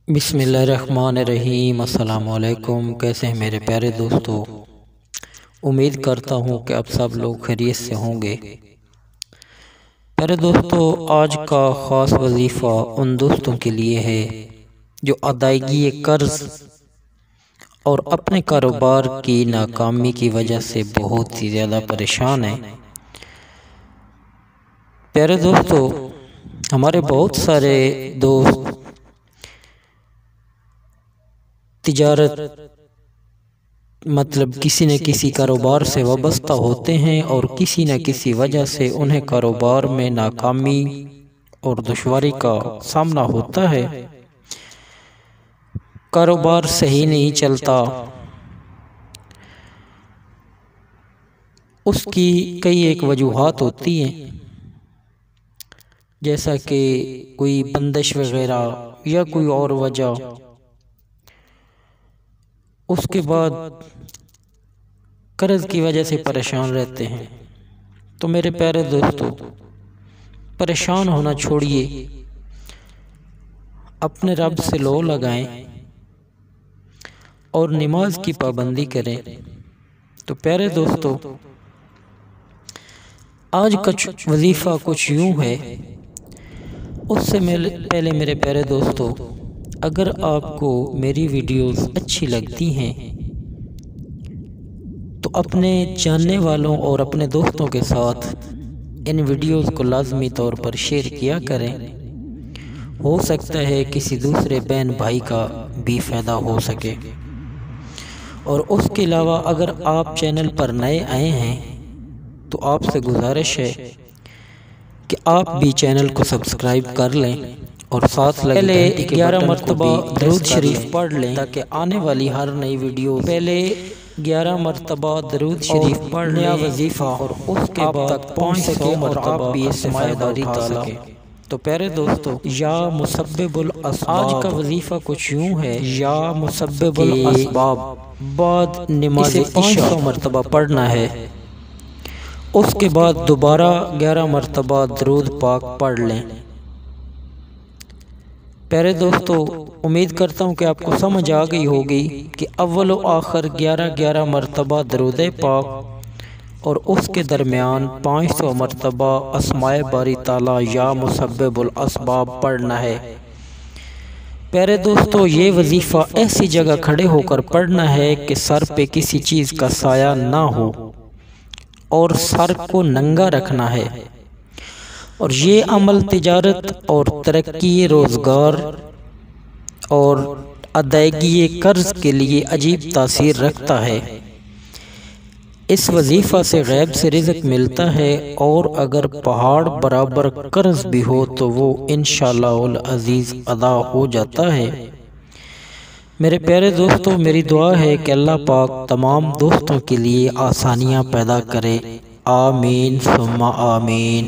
بسم اللہ الرحمن الرحیم۔ السلام علیکم، کیسے ہیں میرے پیارے دوستو؟ امید کرتا ہوں کہ اب سب لوگ خیریت سے ہوں گے۔ پیارے دوستو، آج کا خاص وظیفہ ان دوستوں کے لیے ہے جو ادائیگی قرض اور اپنے کاروبار کی ناکامی کی وجہ سے بہت ہی زیادہ پریشان ہیں۔ پیارے دوستو، ہمارے بہت سارے دوست تجارت کسی نہ کسی کاروبار سے وابستہ ہوتے ہیں اور کسی نہ کسی وجہ سے انہیں کاروبار میں ناکامی اور دشواری کا سامنا ہوتا ہے۔ کاروبار صحیح نہیں چلتا، اس کی کئی ایک وجوہات ہوتی ہیں، جیسا کہ کوئی بندش وغیرہ یا کوئی اور وجہ۔ اس کے بعد قرض کی وجہ سے پریشان رہتے ہیں۔ تو میرے پیارے دوستو، پریشان ہونا چھوڑیے، اپنے رب سے لو لگائیں اور نماز کی پابندی کریں۔ تو پیارے دوستو، آج کا وظیفہ کچھ یوں ہے۔ اس سے پہلے میرے پیارے دوستو، اگر آپ کو میری ویڈیوز اچھی لگتی ہیں تو اپنے جاننے والوں اور اپنے دوستوں کے ساتھ ان ویڈیوز کو لازمی طور پر شیئر کیا کریں۔ ہو سکتا ہے کسی دوسرے بہن بھائی کا بھی فائدہ ہو سکے۔ اور اس کے علاوہ اگر آپ چینل پر نئے آئے ہیں تو آپ سے گزارش ہے کہ آپ بھی چینل کو سبسکرائب کر لیں اور ساتھ لگے 11 مرتبہ درود شریف پڑھ لیں تاکہ آنے والی ہر نئی ویڈیو 11 مرتبہ درود شریف پڑھنے وظیفہ اور اس کے بعد 500 مرتبہ بھی اس سے فائدہ اٹھا سکے۔ تو پیارے دوستو، یا مسبب الاسباب، آج کا وظیفہ کچھ یوں ہے، یا مسبب الاسباب بعد نماز 500 مرتبہ پڑھنا ہے۔ اس کے بعد دوبارہ 11 مرتبہ درود پاک پڑھ لیں۔ پیارے دوستو، امید کرتا ہوں کہ آپ کو سمجھ آ گئی ہوگی کہ اول و آخر 11 مرتبہ درود پاک اور اس کے درمیان 500 مرتبہ اسماء باری تعالیٰ یا مسبب الاسباب پڑھنا ہے۔ پیارے دوستو، یہ وظیفہ ایسی جگہ کھڑے ہو کر پڑھنا ہے کہ سر پہ کسی چیز کا سایہ نہ ہو اور سر کو ننگا رکھنا ہے۔ اور یہ عمل تجارت اور ترقی روزگار اور ادائیگی قرض کے لیے عجیب تاثیر رکھتا ہے۔ اس وظیفہ سے غیب سے رزق ملتا ہے، اور اگر پہاڑ برابر قرض بھی ہو تو وہ انشاءاللہ العزیز ادا ہو جاتا ہے۔ میرے پیارے دوستو، میری دعا ہے کہ اللہ پاک تمام دوستوں کے لیے آسانیاں پیدا کرے۔ آمین ثم آمین۔